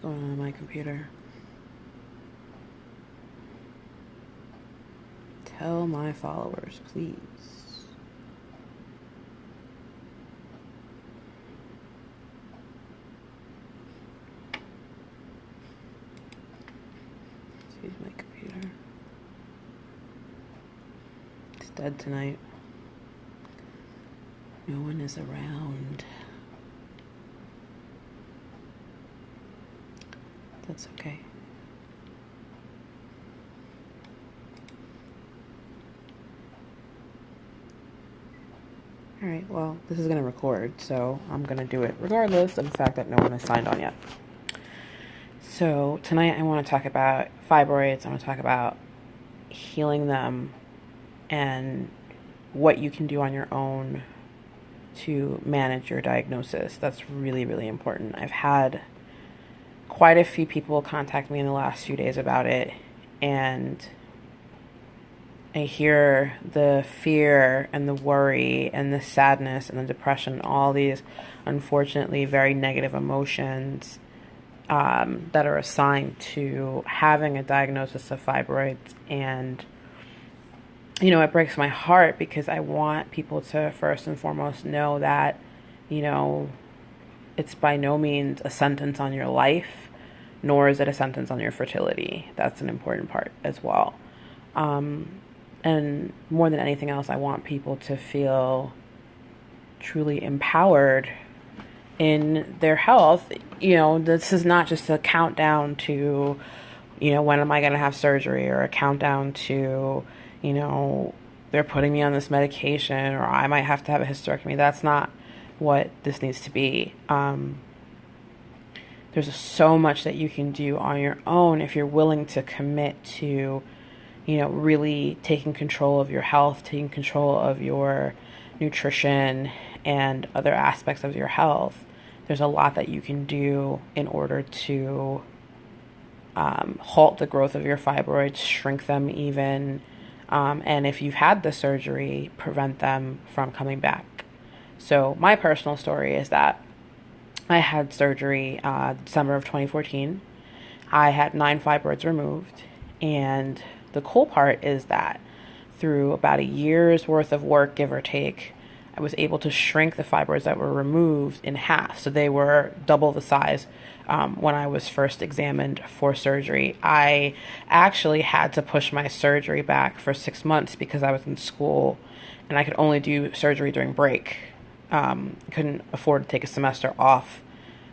going on my computer? Tell my followers, please. Excuse my computer. It's dead tonight. No one is around. That's okay. Alright, well, this is going to record, so I'm going to do it regardless of the fact that no one has signed on yet. So, tonight I want to talk about fibroids. I want to talk about healing them and what you can do on your own to manage your diagnosis. That's really, really important. I've had quite a few people contact me in the last few days about it, and I hear the fear and the worry and the sadness and the depression, all these unfortunately very negative emotions that are assigned to having a diagnosis of fibroids. And, you know, it breaks my heart because I want people to first and foremost know that, you know, it's by no means a sentence on your life, nor is it a sentence on your fertility. That's an important part as well. And more than anything else, I want people to feel truly empowered in their health. You know, this is not just a countdown to, you know, when am I going to have surgery, or a countdown to, you know, they're putting me on this medication, or I might have to have a hysterectomy. That's not what this needs to be. There's so much that you can do on your own if you're willing to commit to, you know, really taking control of your health, taking control of your nutrition and other aspects of your health. There's a lot that you can do in order to halt the growth of your fibroids, shrink them even, and if you've had the surgery, prevent them from coming back. So my personal story is that I had surgery December of 2014. I had 9 fibroids removed, and the cool part is that through about a year's worth of work, give or take, I was able to shrink the fibroids that were removed in half. So they were double the size when I was first examined for surgery. I actually had to push my surgery back for 6 months because I was in school and I could only do surgery during break. Couldn't afford to take a semester off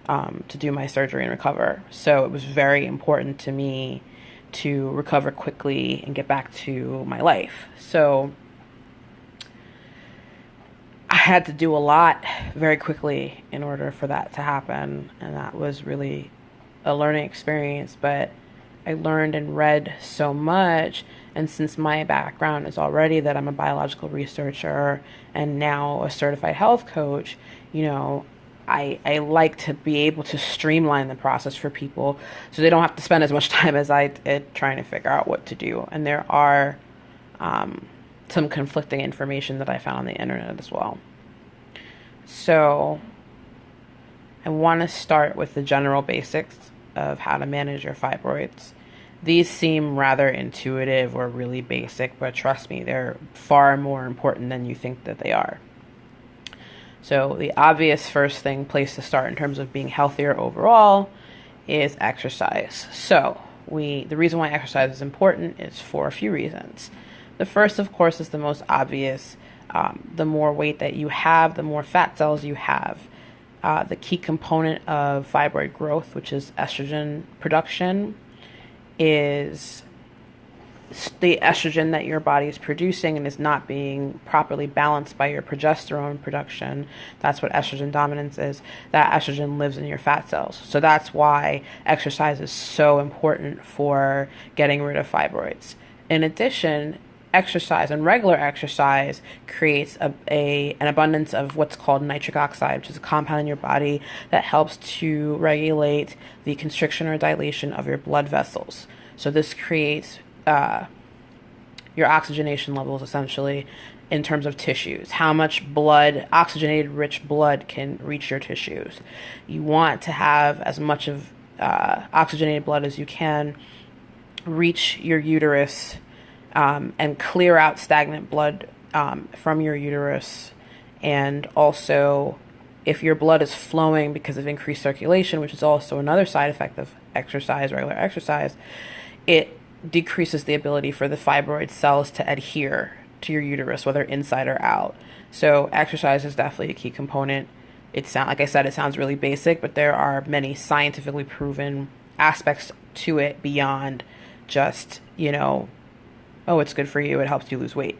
to do my surgery and recover. So it was very important to me to recover quickly and get back to my life. So I had to do a lot very quickly in order for that to happen. And that was really a learning experience. But I learned and read so much. And since my background is already that I'm a biological researcher and now a certified health coach, you know, I like to be able to streamline the process for people so they don't have to spend as much time as I did trying to figure out what to do. And there are some conflicting information that I found on the internet as well. So I want to start with the general basics of how to manage your fibroids. These seem rather intuitive or really basic, but trust me, they're far more important than you think that they are. So the obvious first place to start in terms of being healthier overall is exercise. So the reason why exercise is important is for a few reasons. The first, of course, is the most obvious. The more weight that you have, the more fat cells you have. The key component of fibroid growth, which is estrogen production, is the estrogen that your body is producing and is not being properly balanced by your progesterone production. That's what estrogen dominance is. That estrogen lives in your fat cells. So that's why exercise is so important for getting rid of fibroids. In addition, exercise and regular exercise creates an abundance of what's called nitric oxide, which is a compound in your body that helps to regulate the constriction or dilation of your blood vessels. So this creates your oxygenation levels, essentially, in terms of tissues. How much blood, oxygenated rich blood, can reach your tissues. You want to have as much of oxygenated blood as you can reach your uterus and clear out stagnant blood from your uterus. And also, if your blood is flowing because of increased circulation, which is also another side effect of exercise, regular exercise, it decreases the ability for the fibroid cells to adhere to your uterus, whether inside or out. So exercise is definitely a key component. Like I said, it sounds really basic, but there are many scientifically proven aspects to it beyond just, oh, it's good for you, it helps you lose weight.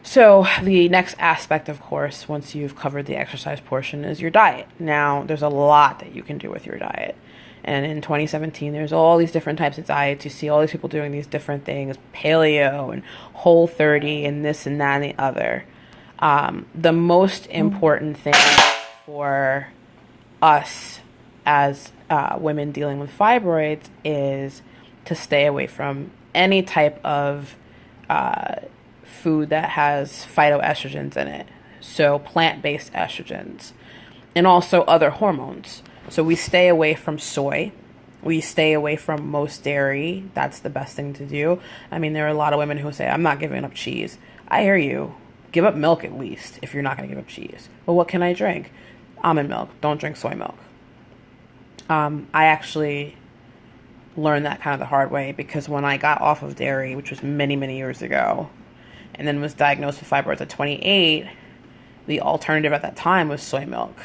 So the next aspect, of course, once you've covered the exercise portion, is your diet. Now, there's a lot that you can do with your diet. And in 2017, there's all these different types of diets. You see all these people doing these different things, paleo and Whole30 and this and that and the other. The most important thing for us as women dealing with fibroids is to stay away from any type of food that has phytoestrogens in it. So plant-based estrogens and also other hormones. So we stay away from soy. We stay away from most dairy. That's the best thing to do. I mean, there are a lot of women who say, I'm not giving up cheese. I hear you. Give up milk at least if you're not going to give up cheese. But what can I drink? Almond milk. Don't drink soy milk. I actually learned that kind of the hard way because when I got off of dairy, which was many, many years ago, and then was diagnosed with fibroids at 28, the alternative at that time was soy milk.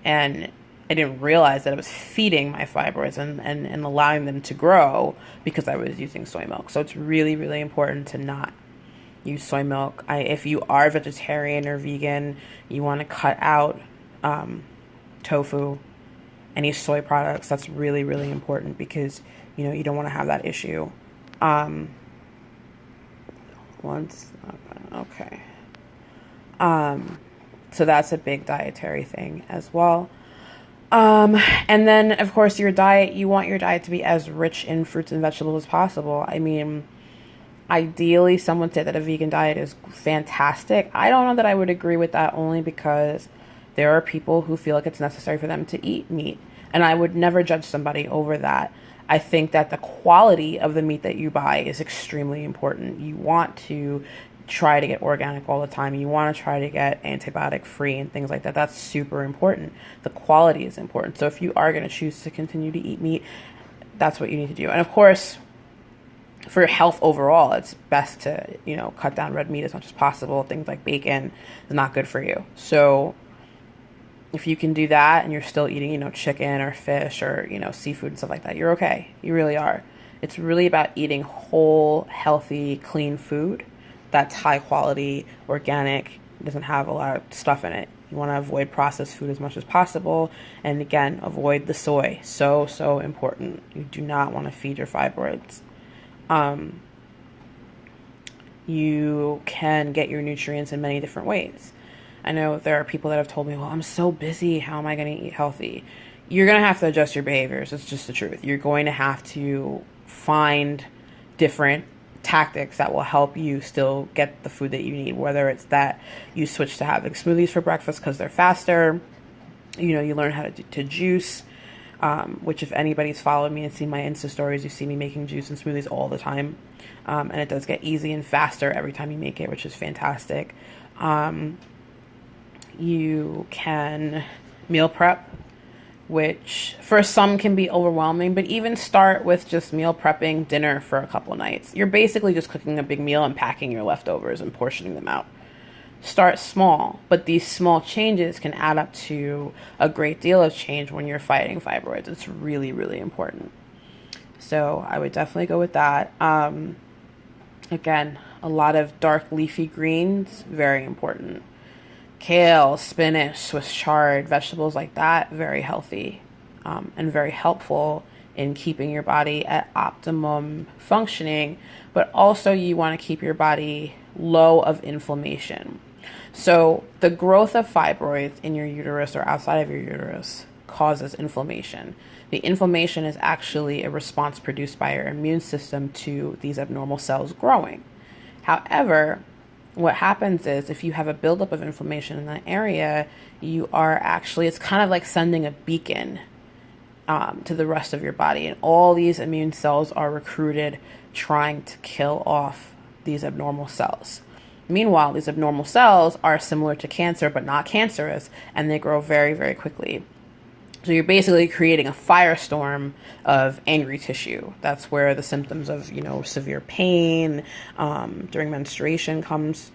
And I didn't realize that I was feeding my fibroids and allowing them to grow because I was using soy milk. So it's really, really important to not use soy milk. If you are vegetarian or vegan, you want to cut out tofu, any soy products. That's really, really important because, you don't want to have that issue. Okay. So that's a big dietary thing as well. And then, of course, your diet, you want your diet to be as rich in fruits and vegetables as possible. I mean, ideally, some would say that a vegan diet is fantastic. I don't know that I would agree with that only because there are people who feel like it's necessary for them to eat meat. And I would never judge somebody over that. I think that the quality of the meat that you buy is extremely important. You want to try to get organic all the time. You want to try to get antibiotic free and things like that. That's super important. The quality is important. So if you are going to choose to continue to eat meat, that's what you need to do. And of course, for your health overall, it's best to, cut down red meat as much as possible. Things like bacon is not good for you. So if you can do that and you're still eating, chicken or fish or, seafood and stuff like that, you're okay. You really are. It's really about eating whole, healthy, clean food that's high quality, organic, doesn't have a lot of stuff in it. You want to avoid processed food as much as possible. And again, avoid the soy. So, so important. You do not want to feed your fibroids. You can get your nutrients in many different ways. I know there are people that have told me, well, I'm so busy. How am I going to eat healthy? You're going to have to adjust your behaviors. It's just the truth. You're going to have to find different tactics that will help you still get the food that you need, whether it's that you switch to having smoothies for breakfast because they're faster, you learn how to juice, which if anybody's followed me and seen my Insta stories, you see me making juice and smoothies all the time, and it does get easy and faster every time you make it, which is fantastic. You can meal prep, which for some can be overwhelming, but even start with just meal prepping dinner for a couple nights. You're basically just cooking a big meal and packing your leftovers and portioning them out. Start small, but these small changes can add up to a great deal of change when you're fighting fibroids. It's really, really important. So I would definitely go with that. Again, a lot of dark leafy greens, very important. Kale, spinach, Swiss chard, vegetables like that, very healthy and very helpful in keeping your body at optimum functioning, but also you want to keep your body low of inflammation. So the growth of fibroids in your uterus or outside of your uterus causes inflammation. The inflammation is actually a response produced by your immune system to these abnormal cells growing. However, what happens is if you have a buildup of inflammation in that area, it's kind of like sending a beacon to the rest of your body. And all these immune cells are recruited trying to kill off these abnormal cells. Meanwhile, these abnormal cells are similar to cancer, but not cancerous, and they grow very, very quickly. So you're basically creating a firestorm of angry tissue. That's where the symptoms of, severe pain during menstruation comes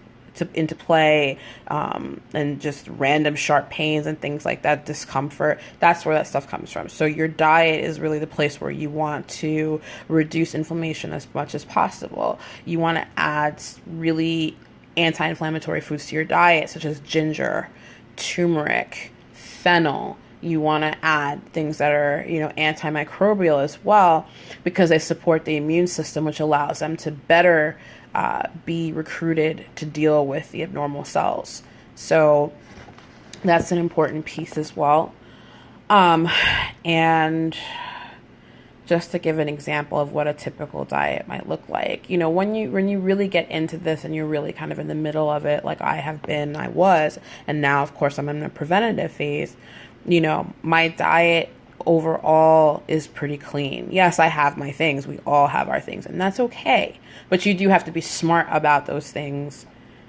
into play, and just random sharp pains and things like that, discomfort. That's where that stuff comes from. So your diet is really the place where you want to reduce inflammation as much as possible. You want to add really anti-inflammatory foods to your diet, such as ginger, turmeric, fennel. You want to add things that are, antimicrobial as well, because they support the immune system, which allows them to better be recruited to deal with the abnormal cells. So that's an important piece as well. And just to give an example of what a typical diet might look like, when you really get into this and you're really kind of in the middle of it, like I was, and now of course I'm in the preventative phase, my diet overall is pretty clean. Yes, I have my things. We all have our things, and that's okay. But you do have to be smart about those things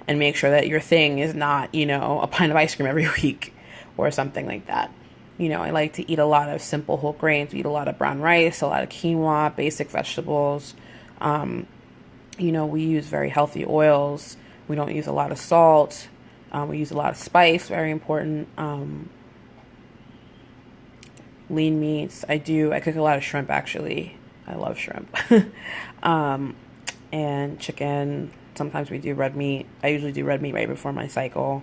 and make sure that your thing is not, a pint of ice cream every week or something like that. I like to eat a lot of simple whole grains. We eat a lot of brown rice, a lot of quinoa, basic vegetables. We use very healthy oils. We don't use a lot of salt. We use a lot of spice, very important. Lean meats. I cook a lot of shrimp, actually. I love shrimp. And chicken. Sometimes we do red meat. I usually do red meat right before my cycle,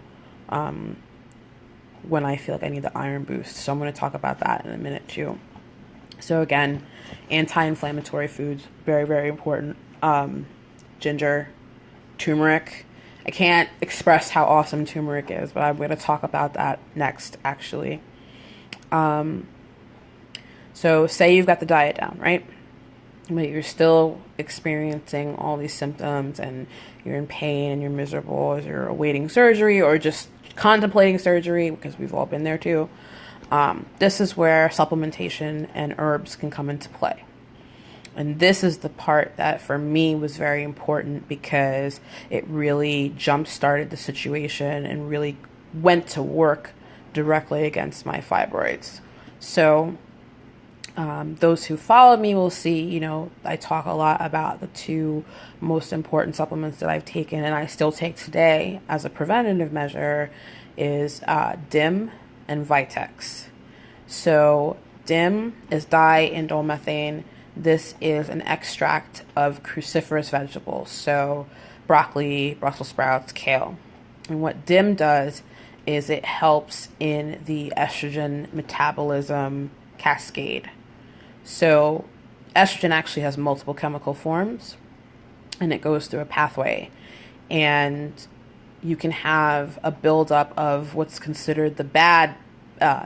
when I feel like I need the iron boost. So I'm going to talk about that in a minute too. So again, anti-inflammatory foods, very, very important. Ginger, turmeric. I can't express how awesome turmeric is, but I'm going to talk about that next, actually. So say you've got the diet down, right? But you're still experiencing all these symptoms, and you're in pain and you're miserable as you're awaiting surgery or just contemplating surgery, because we've all been there too. This is where supplementation and herbs can come into play. And this is the part that for me was very important, because it really jump-started the situation and really went to work directly against my fibroids. So those who follow me will see, I talk a lot about the two most important supplements that I've taken and I still take today as a preventative measure is DIM and Vitex. So DIM is diindolylmethane. This is an extract of cruciferous vegetables, so broccoli, Brussels sprouts, kale. And what DIM does is it helps in the estrogen metabolism cascade. So estrogen actually has multiple chemical forms, and it goes through a pathway. And you can have a buildup of what's considered the bad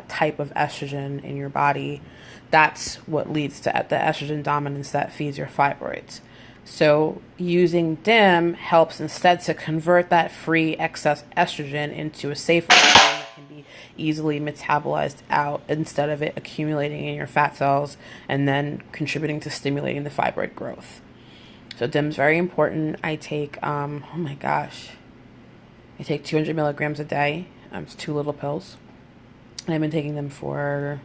type of estrogen in your body. That's what leads to the estrogen dominance that feeds your fibroids. So using DIM helps instead to convert that free excess estrogen into a safer form that can be easily metabolized out, instead of it accumulating in your fat cells and then contributing to stimulating the fibroid growth. So DIM is very important. I take, I take 200 milligrams a day. It's 2 little pills. And I've been taking them for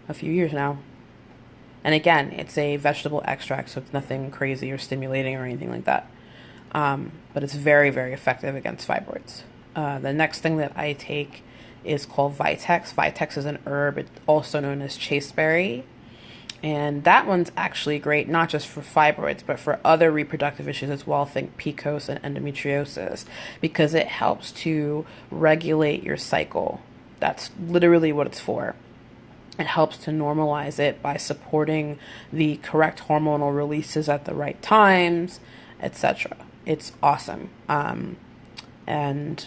a few years now. And again, it's a vegetable extract, so it's nothing crazy or stimulating or anything like that. But it's very, very effective against fibroids. The next thing that I take is called Vitex. Vitex is an herb. It's also known as chasteberry. And that one's actually great, not just for fibroids, but for other reproductive issues as well. Think PCOS and endometriosis, because it helps to regulate your cycle. That's literally what it's for. It helps to normalize it by supporting the correct hormonal releases at the right times, etc. It's awesome. And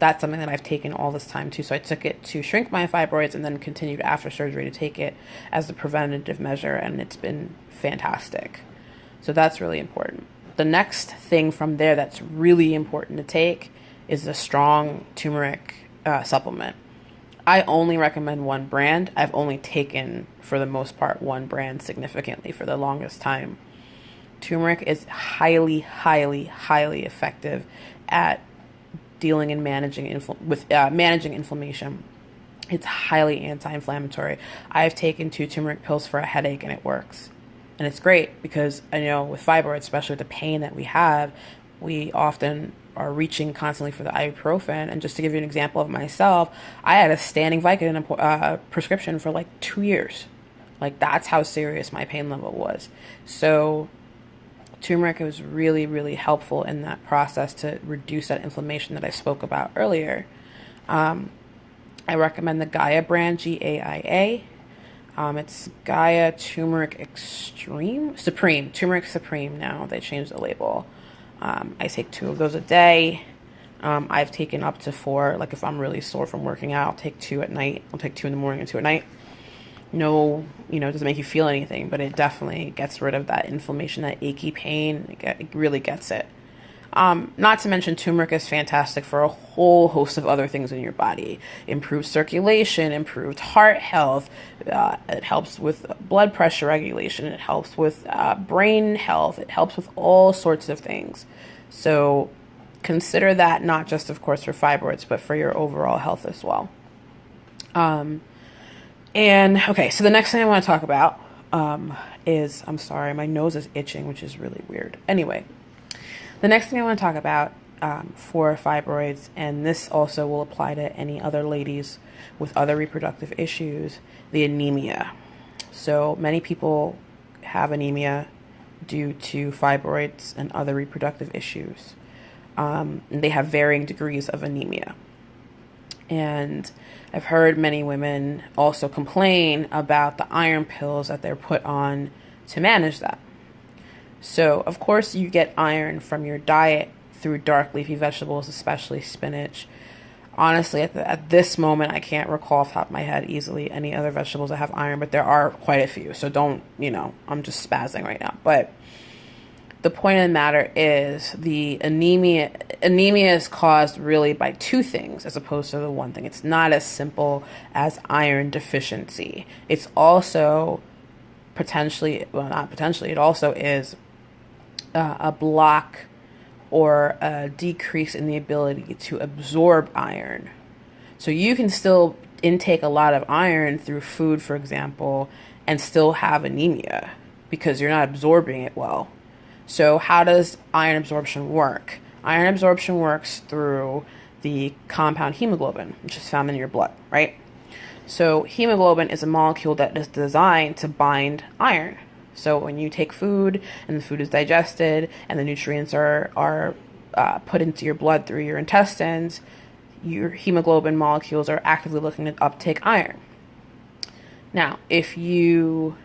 that's something that I've taken all this time too. So I took it to shrink my fibroids and then continued after surgery to take it as a preventative measure, and it's been fantastic. So that's really important. The next thing from there that's really important to take is a strong turmeric supplement. I only recommend one brand. I've only taken, for the most part, one brand significantly for the longest time. Turmeric is highly, highly, highly effective at dealing and managing inflammation. It's highly anti-inflammatory. I've taken 2 turmeric pills for a headache and it works. And it's great because I know with fibroids, especially with the pain that we have, we often are reaching constantly for the ibuprofen. And just to give you an example of myself, I had a standing Vicodin prescription for like 2 years. Like that's how serious my pain level was. So turmeric was really, really helpful in that process to reduce that inflammation that I spoke about earlier. I recommend the Gaia brand, Gaia. It's Gaia Turmeric Supreme, Turmeric Supreme now. They changed the label. I take 2 of those a day. I've taken up to 4. Like if I'm really sore from working out, I'll take 2 at night. I'll take 2 in the morning and 2 at night. No, it doesn't make you feel anything, but it definitely gets rid of that inflammation, that achy pain. It really gets it. Not to mention turmeric is fantastic for a whole host of other things in your body. Improved circulation, improved heart health. It helps with blood pressure regulation. It helps with brain health. It helps with all sorts of things. So consider that not just, of course, for fibroids, but for your overall health as well. And okay, so the next thing I want to talk about is, I'm sorry, my nose is itching, which is really weird. Anyway, the next thing I want to talk about for fibroids, and this also will apply to any other ladies with other reproductive issues, the anemia. So many people have anemia due to fibroids and other reproductive issues. And they have varying degrees of anemia. And I've heard many women also complain about the iron pills that they're put on to manage that. So, of course, you get iron from your diet through dark leafy vegetables, especially spinach. Honestly, at this moment, I can't recall off the top of my head easily any other vegetables that have iron, but there are quite a few. So don't, I'm just spazzing right now. But the point of the matter is the anemia is caused really by 2 things as opposed to the one thing. It's not as simple as iron deficiency. It's also it also is a block or a decrease in the ability to absorb iron. So you can still intake a lot of iron through food, for example, and still have anemia because you're not absorbing it well. So how does iron absorption work? Iron absorption works through the compound hemoglobin, which is found in your blood, right? So hemoglobin is a molecule that is designed to bind iron. So when you take food and the food is digested and the nutrients are put into your blood through your intestines, your hemoglobin molecules are actively looking to uptake iron. Now, if you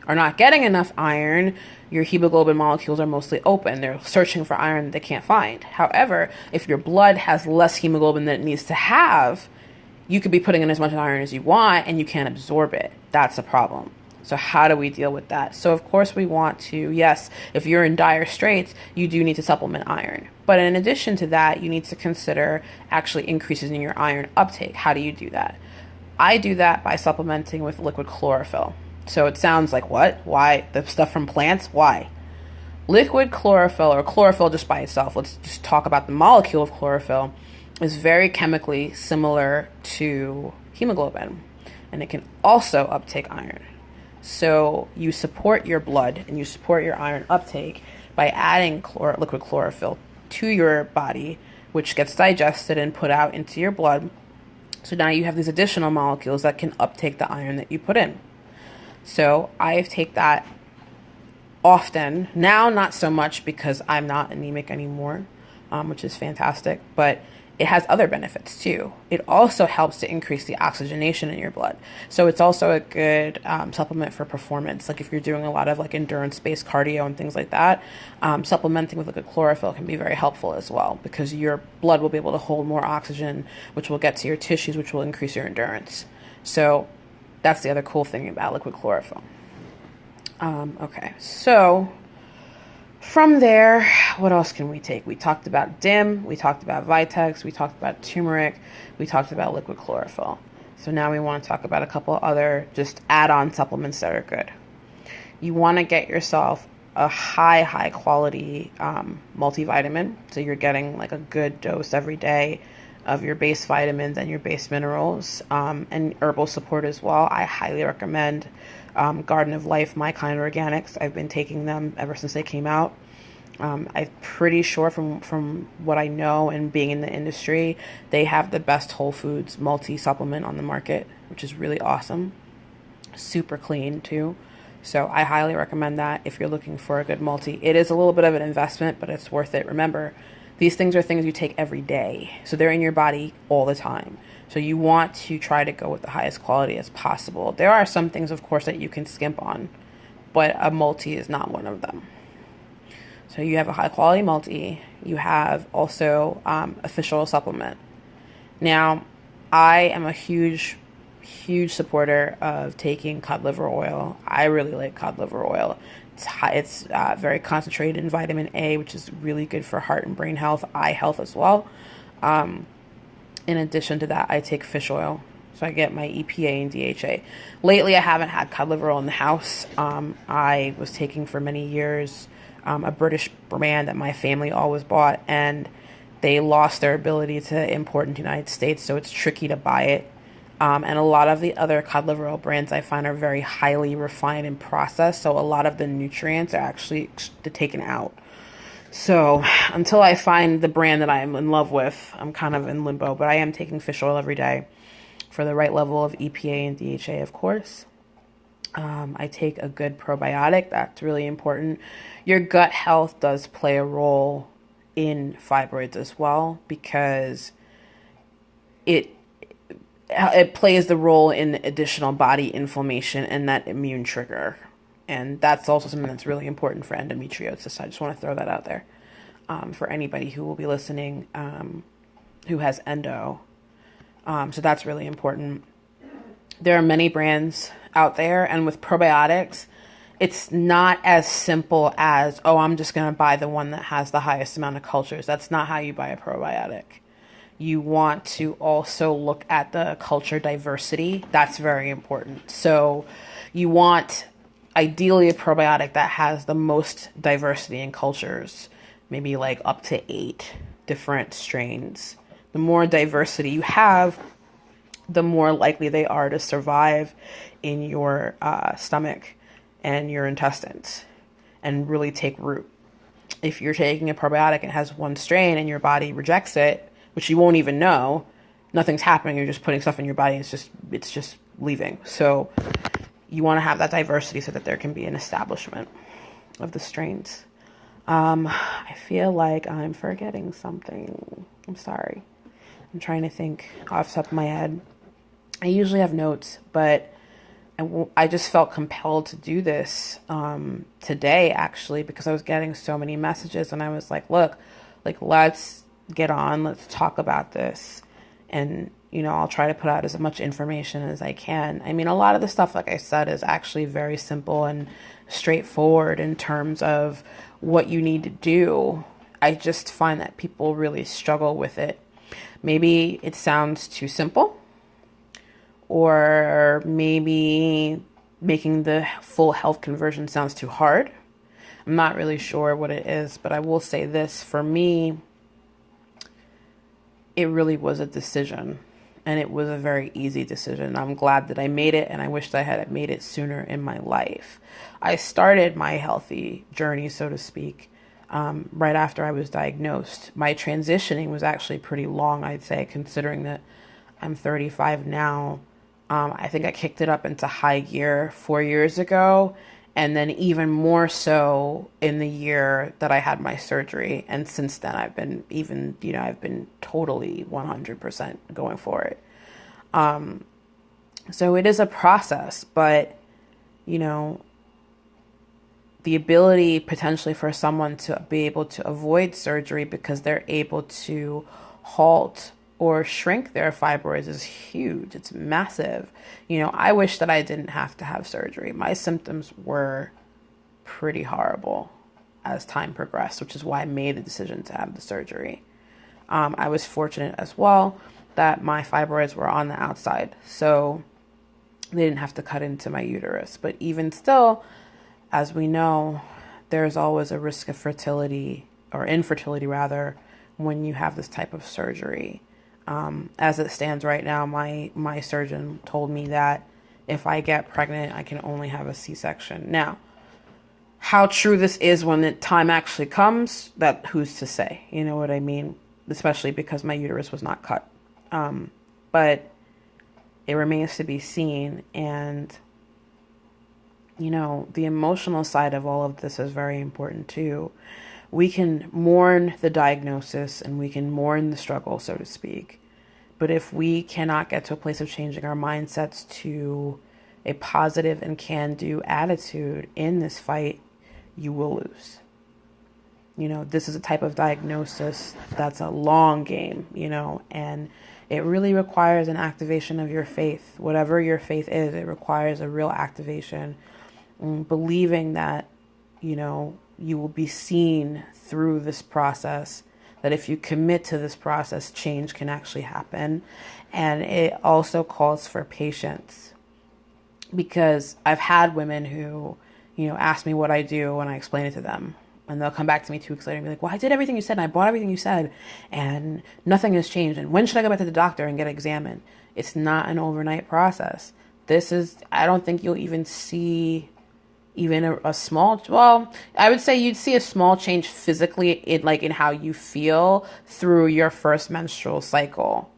are not getting enough iron, your hemoglobin molecules are mostly open. They're searching for iron that they can't find. However, if your blood has less hemoglobin than it needs to have, you could be putting in as much iron as you want and you can't absorb it. That's a problem. So how do we deal with that? So of course we want to, yes, if you're in dire straits, you do need to supplement iron. But in addition to that, you need to consider actually increases in your iron uptake. How do you do that? I do that by supplementing with liquid chlorophyll. So it sounds like what? Why? The stuff from plants? Why? Liquid chlorophyll, or chlorophyll just by itself, let's just talk about the molecule of chlorophyll, is very chemically similar to hemoglobin. And it can also uptake iron. So you support your blood and you support your iron uptake by adding liquid chlorophyll to your body, which gets digested and put out into your blood. So now you have these additional molecules that can uptake the iron that you put in. So I take that often. Now, not so much because I'm not anemic anymore, which is fantastic, but it has other benefits too. It also helps to increase the oxygenation in your blood. So it's also a good supplement for performance. Like if you're doing a lot of like endurance-based cardio and things like that, supplementing with liquid chlorophyll can be very helpful as well because your blood will be able to hold more oxygen, which will get to your tissues, which will increase your endurance. So that's the other cool thing about liquid chlorophyll. Okay, so from there, what else can we take? We talked about DIM, we talked about Vitex, we talked about turmeric, we talked about liquid chlorophyll. So now we want to talk about a couple other just add-on supplements that are good. You want to get yourself a high quality multivitamin. So you're getting like a good dose every day of your base vitamins and your base minerals, and herbal support as well. I highly recommend Garden of Life, My Kind Organics. I've been taking them ever since they came out. I'm pretty sure from what I know and being in the industry, they have the best whole foods multi-supplement on the market, which is really awesome. Super clean too. So I highly recommend that if you're looking for a good multi. It is a little bit of an investment, but it's worth it. Remember, these things are things you take every day. So they're in your body all the time. So you want to try to go with the highest quality as possible. There are some things, of course, that you can skimp on, but a multi is not one of them. So you have a high quality multi. You have also a fish oil supplement. Now, I am a huge supporter of taking cod liver oil. I really like cod liver oil. It's very concentrated in vitamin A, which is really good for heart and brain health, eye health as well. In addition to that, I take fish oil. So I get my EPA and DHA. Lately, I haven't had cod liver oil in the house. I was taking for many years a British brand that my family always bought, and they lost their ability to import into the United States, so it's tricky to buy it. And a lot of the other cod liver oil brands I find are very highly refined and processed, so a lot of the nutrients are actually taken out. So until I find the brand that I'm in love with, I'm kind of in limbo, but I am taking fish oil every day for the right level of EPA and DHA, of course. I take a good probiotic. That's really important. Your gut health does play a role in fibroids as well, because it plays the role in additional body inflammation and that immune trigger. And that's also something that's really important for endometriosis. I just want to throw that out there for anybody who will be listening who has endo. So that's really important. There are many brands out there, and with probiotics, it's not as simple as, oh, I'm just going to buy the one that has the highest amount of cultures. That's not how you buy a probiotic. You want to also look at the culture diversity. That's very important. So you want ideally a probiotic that has the most diversity in cultures, maybe like up to 8 different strains. The more diversity you have, the more likely they are to survive in your stomach and your intestines and really take root. If you're taking a probiotic and it has one strain and your body rejects it, which you won't even know, nothing's happening. You're just putting stuff in your body. It's just leaving. So you want to have that diversity so that there can be an establishment of the strains. I feel like I'm forgetting something. I'm sorry. I'm trying to think off the top of my head. I usually have notes, but I just felt compelled to do this today, actually, because I was getting so many messages, and I was like, look, like, let's get on, let's talk about this. And, you know, I'll try to put out as much information as I can. I mean, a lot of the stuff, like I said, is actually very simple and straightforward in terms of what you need to do. I just find that people really struggle with it. Maybe it sounds too simple, or maybe making the full health conversion sounds too hard. I'm not really sure what it is, but I will say this. For me, it really was a decision, and it was a very easy decision. I'm glad that I made it, and I wish that I had made it sooner in my life. I started my healthy journey, so to speak, right after I was diagnosed. My transitioning was actually pretty long, I'd say, considering that I'm 35 now. I think I kicked it up into high gear 4 years ago, and then even more so in the year that I had my surgery. And since then, I've been totally 100% going for it. So it is a process, but, you know, the ability potentially for someone to be able to avoid surgery because they're able to halt or shrink their fibroids is huge. It's massive. You know, I wish that I didn't have to have surgery. My symptoms were pretty horrible as time progressed, which is why I made the decision to have the surgery. I was fortunate as well that my fibroids were on the outside, so they didn't have to cut into my uterus. But even still, as we know, there's always a risk of fertility, or infertility rather, when you have this type of surgery. As it stands right now, my surgeon told me that if I get pregnant, I can only have a C-section. Now, how true this is when the time actually comes, that who's to say? You know what I mean? Especially because my uterus was not cut. But it remains to be seen. And, you know, the emotional side of all of this is very important too. We can mourn the diagnosis and we can mourn the struggle, so to speak. But if we cannot get to a place of changing our mindsets to a positive and can-do attitude in this fight, you will lose. You know, this is a type of diagnosis that's a long game, you know, and it really requires an activation of your faith. Whatever your faith is, it requires a real activation. Believing that, you know, you will be seen through this process, that if you commit to this process, change can actually happen. And it also calls for patience, because I've had women who, you know, ask me what I do when I explain it to them. And they'll come back to me 2 weeks later and be like, well, I did everything you said and I bought everything you said and nothing has changed. And when should I go back to the doctor and get examined? It's not an overnight process. This is, I don't think you'll even see even a small, well, I would say you'd see a small change physically in how you feel through your first menstrual cycle.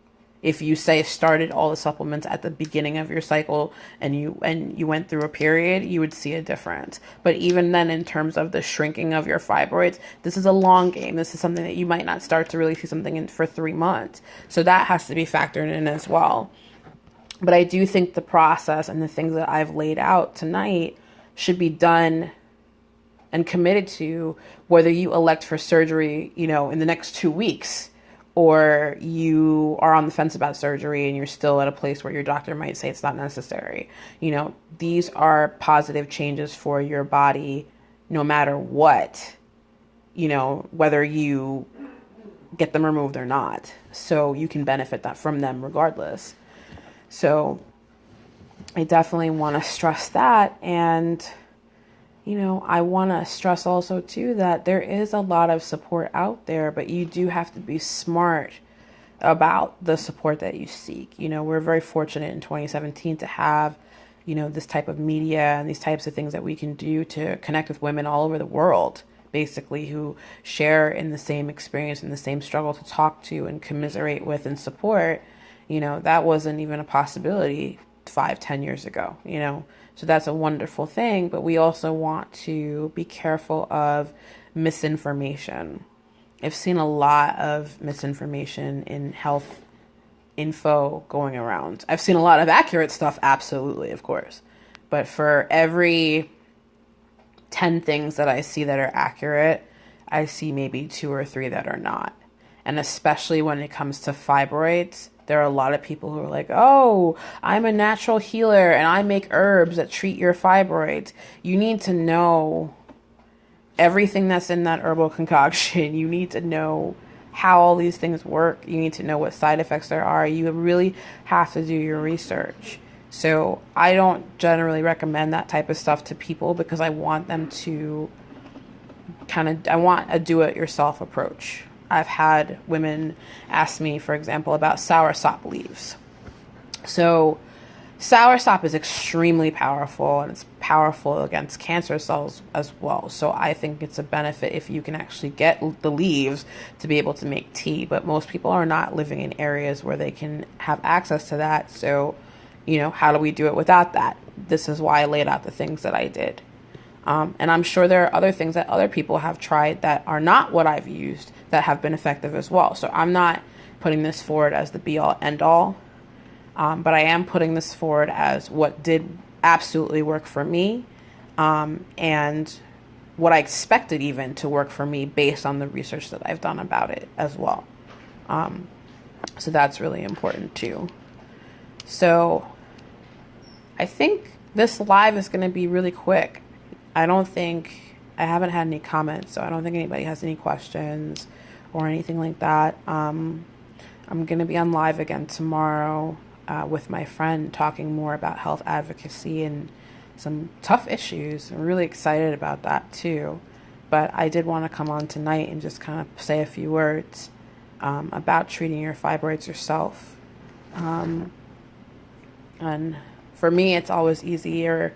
If you say started all the supplements at the beginning of your cycle and you went through a period, you would see a difference. But even then, in terms of the shrinking of your fibroids, this is a long game. This is something that you might not start to really see something in for 3 months. So that has to be factored in as well. But I do think the process and the things that I've laid out tonight should be done and committed to, whether you elect for surgery, you know, in the next 2 weeks, or you are on the fence about surgery and you're still at a place where your doctor might say it's not necessary. You know, these are positive changes for your body no matter what, you know, whether you get them removed or not. So you can benefit from them regardless. So I definitely want to stress that. And, you know, I want to stress also too that there is a lot of support out there, but you do have to be smart about the support that you seek. You know, we're very fortunate in 2017 to have, you know, this type of media and these types of things that we can do to connect with women all over the world, basically, who share in the same experience and the same struggle, to talk to and commiserate with and support. You know, that wasn't even a possibility 5-10 years ago, you know. So that's a wonderful thing, but we also want to be careful of misinformation. I've seen a lot of misinformation in health info going around. I've seen a lot of accurate stuff, absolutely, of course. But for every 10 things that I see that are accurate, I see maybe 2 or 3 that are not. And especially when it comes to fibroids, there are a lot of people who are like, oh, I'm a natural healer and I make herbs that treat your fibroids. You need to know everything that's in that herbal concoction. You need to know how all these things work. You need to know what side effects there are. You really have to do your research. So I don't generally recommend that type of stuff to people, because I want them to I want a do-it-yourself approach. I've had women ask me, for example, about soursop leaves. So soursop is extremely powerful, and it's powerful against cancer cells as well. So I think it's a benefit if you can actually get the leaves to be able to make tea. But most people are not living in areas where they can have access to that. So, you know, how do we do it without that? This is why I laid out the things that I did. And I'm sure there are other things that other people have tried that are not what I've used that have been effective as well. So I'm not putting this forward as the be-all, end-all, but I am putting this forward as what did absolutely work for me, and what I expected even to work for me based on the research that I've done about it as well. So that's really important too. So I think this live is going to be really quick. I haven't had any comments, so I don't think anybody has any questions or anything like that. I'm I'm going to be on live again tomorrow with my friend talking more about health advocacy and some tough issues. I'm really excited about that too. But I did want to come on tonight and just kind of say a few words about treating your fibroids yourself. And for me, it's always easier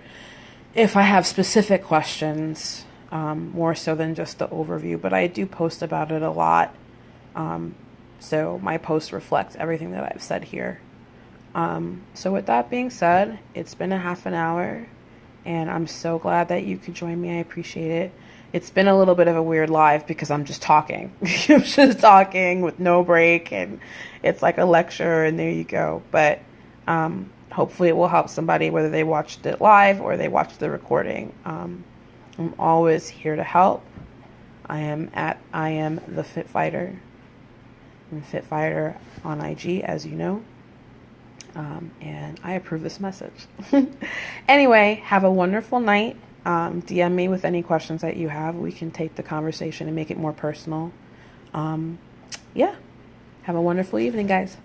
if I have specific questions, more so than just the overview. But I do post about it a lot. So my posts reflect everything that I've said here. So with that being said, it's been a half an hour, and I'm so glad that you could join me. I appreciate it. It's been a little bit of a weird live because I'm just talking. I'm just talking with no break, and it's like a lecture, and there you go. But hopefully it will help somebody, whether they watched it live or they watched the recording. I'm always here to help. I am the Fit Fighter. I'm Fit Fighter on IG, as you know. And I approve this message. Anyway, have a wonderful night. DM me with any questions that you have. We can take the conversation and make it more personal. Yeah. Have a wonderful evening, guys.